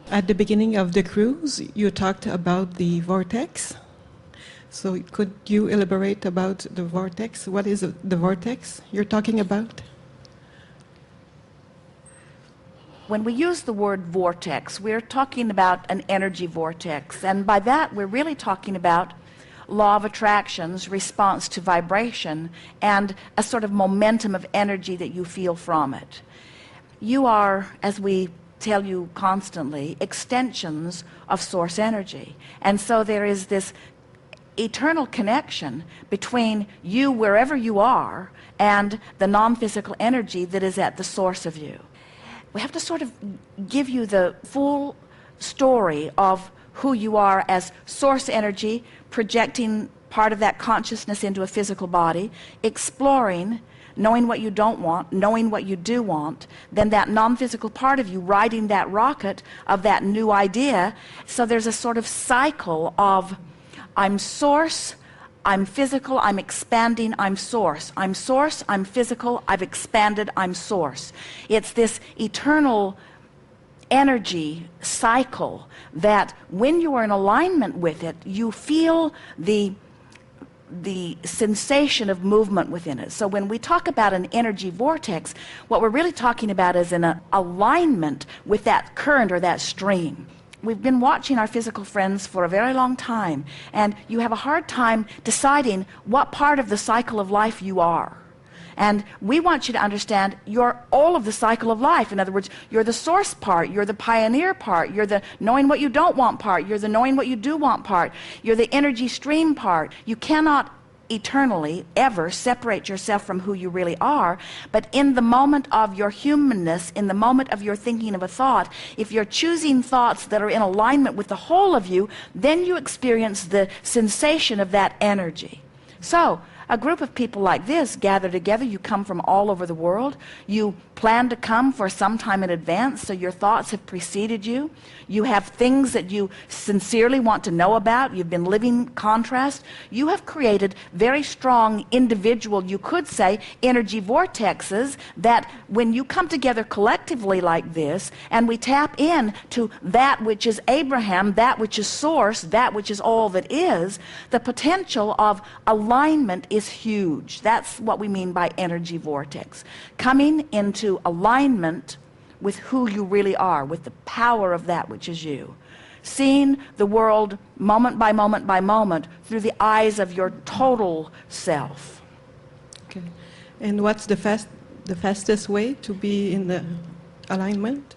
At the beginning of the cruise, you talked about the vortex. So could you elaborate about the vortex? What is the vortex you're talking about? When we use the word vortex, we're talking about an energy vortex. And by that, we're really talking about law of attraction's response to vibration and a sort of momentum of energy that you feel from it. You are, as we tell you constantly, extensions of source energy. And so there is this eternal connection between you, wherever you are, and the non-physical energy that is at the source of you. We have to sort of give you the full story of who you are as source energy, projecting part of that consciousness into a physical body, exploring, knowing what you don't want, knowing what you do want, then that non-physical part of you riding that rocket of that new idea. So there's a sort of cycle of I'm source, I'm physical, I'm expanding, I'm source. I'm source, I'm physical, I've expanded, I'm source. It's this eternal energy cycle that when you are in alignment with it, you feel the sensation of movement within it. So when we talk about an energy vortex, what we're really talking about is an alignment with that current or that stream. We've been watching our physical friends for a very long time, and you have a hard time deciding what part of the cycle of life you are. And we want you to understand you're all of the cycle of life. In other words, you're the source part, you're the pioneer part, you're the knowing what you don't want part, you're the knowing what you do want part, you're the energy stream part. You cannot eternally ever separate yourself from who you really are, but in the moment of your humanness, in the moment of your thinking of a thought, if you're choosing thoughts that are in alignment with the whole of you, then you experience the sensation of that energy. So a group of people like this gather together. You come from all over the world. You plan to come for some time in advance, so your thoughts have preceded you. You have things that you sincerely want to know about. You've been living contrast. You have created very strong individual, you could say, energy vortexes that when you come together collectively like this and we tap in to that which is Abraham, that which is source, that which is all that is, the potential of alignment is huge. That's what we mean by energy vortex. Coming into alignment with who you really are, with the power of that which is you. Seeing the world moment by moment by moment through the eyes of your total self. Okay. And what's the fastest way to be in the alignment?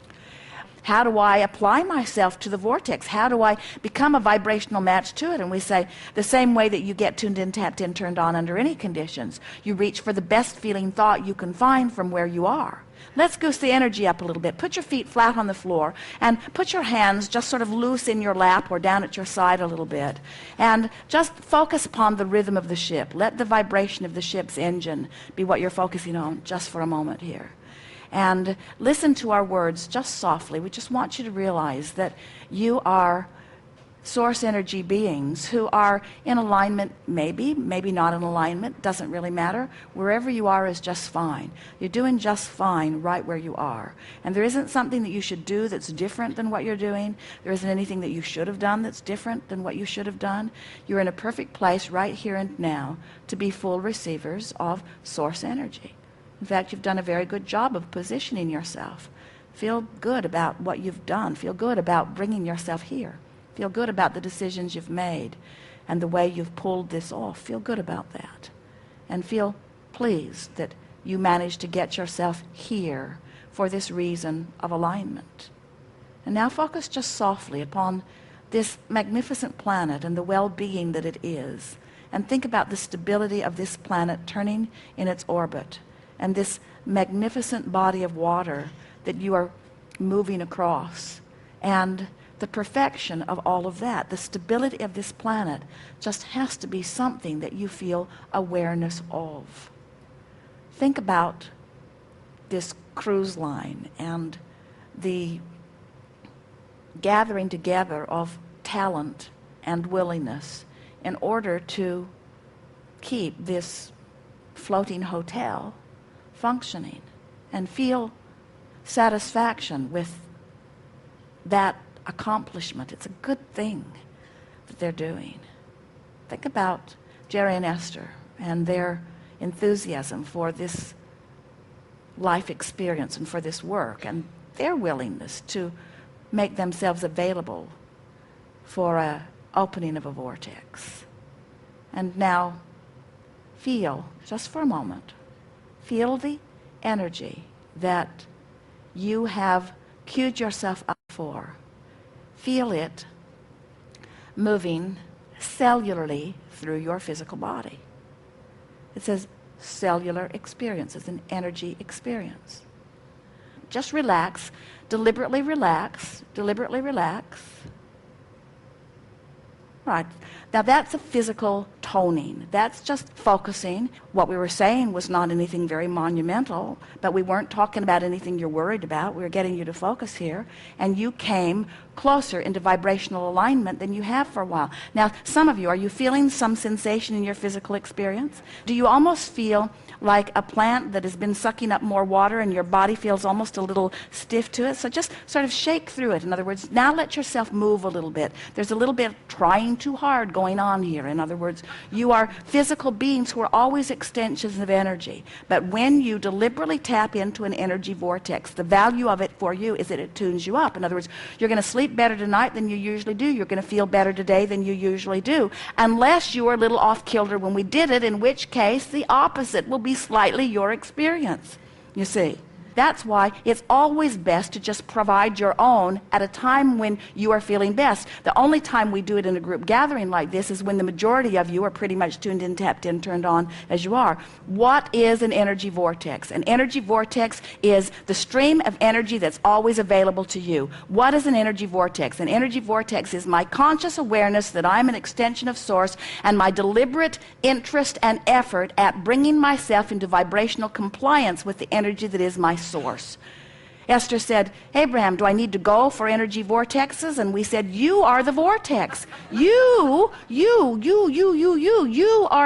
How do I apply myself to the vortex? How do I become a vibrational match to it? And we say the same way that you get tuned in, tapped in, turned on under any conditions. You reach for the best feeling thought you can find from where you are. Let's goose the energy up a little bit. Put your feet flat on the floor and put your hands just sort of loose in your lap or down at your side a little bit. And just focus upon the rhythm of the ship. Let the vibration of the ship's engine be what you're focusing on just for a moment here. And listen to our words just softly. We just want you to realize that you are source energy beings who are in alignment, maybe not in alignment, doesn't really matter. Wherever you are is just fine. You're doing just fine right where you are. And there isn't something that you should do that's different than what you're doing. There isn't anything that you should have done that's different than what you should have done. You're in a perfect place right here and now to be full receivers of source energy. In fact, you've done a very good job of positioning yourself. Feel good about what you've done. Feel good about bringing yourself here. Feel good about the decisions you've made and the way you've pulled this off. Feel good about that. And feel pleased that you managed to get yourself here for this reason of alignment. And now focus just softly upon this magnificent planet and the well-being that it is. And think about the stability of this planet turning in its orbit. And this magnificent body of water that you are moving across, and the perfection of all of that, the stability of this planet just has to be something that you feel awareness of. Think about this cruise line and the gathering together of talent and willingness in order to keep this floating hotel functioning, and feel satisfaction with that accomplishment. It's a good thing that they're doing. Think about Jerry and Esther and their enthusiasm for this life experience and for this work, and their willingness to make themselves available for an opening of a vortex. And now feel, just for a moment, feel the energy that you have queued yourself up for. Feel it moving cellularly through your physical body. It says cellular experience. It's an energy experience. Just relax, deliberately relax, deliberately relax. Right. Now that's a physical toning. That's just focusing. What we were saying was not anything very monumental, but we weren't talking about anything you're worried about. We were getting you to focus here, and you came closer into vibrational alignment than you have for a while. Now, some of you, are you feeling some sensation in your physical experience? Do you almost feel like a plant that has been sucking up more water and your body feels almost a little stiff to it? So just sort of shake through it. In other words, now let yourself move a little bit. There's a little bit of trying too hard going on here. In other words, you are physical beings who are always extensions of energy. But when you deliberately tap into an energy vortex, the value of it for you is that it tunes you up. In other words, you're going to sleep better tonight than you usually do. You're going to feel better today than you usually do. Unless you were a little off kilter when we did it, in which case the opposite will be slightly your experience. You see, that's why it's always best to just provide your own at a time when you are feeling best. The only time we do it in a group gathering like this is when the majority of you are pretty much tuned in, tapped in, turned on as you are. What is an energy vortex? An energy vortex is the stream of energy that's always available to you. What is an energy vortex? An energy vortex is my conscious awareness that I'm an extension of Source, and my deliberate interest and effort at bringing myself into vibrational compliance with the energy that is my source. Esther said, Abraham, do I need to go for energy vortexes? And we said, you are the vortex. You are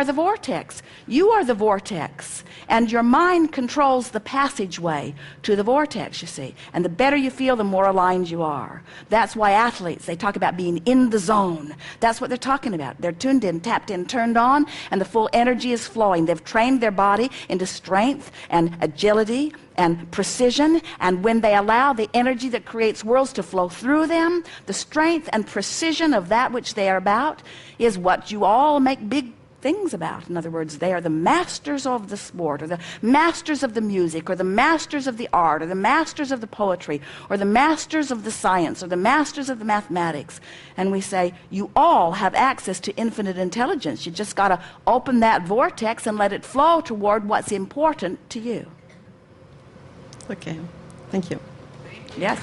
the vortex. You are the vortex. And your mind controls the passageway to the vortex, you see. And the better you feel, the more aligned you are. That's why athletes, they talk about being in the zone. That's what they're talking about. They're tuned in, tapped in, turned on, and the full energy is flowing. They've trained their body into strength and agility and precision, and when they allow the energy that creates worlds to flow through them, the strength and precision of that which they are about is what you all make big things about. In other words, they are the masters of the sport, or the masters of the music, or the masters of the art, or the masters of the poetry, or the masters of the science, or the masters of the mathematics. And we say, you all have access to infinite intelligence. You just got to open that vortex and let it flow toward what's important to you. Okay, thank you. Yes.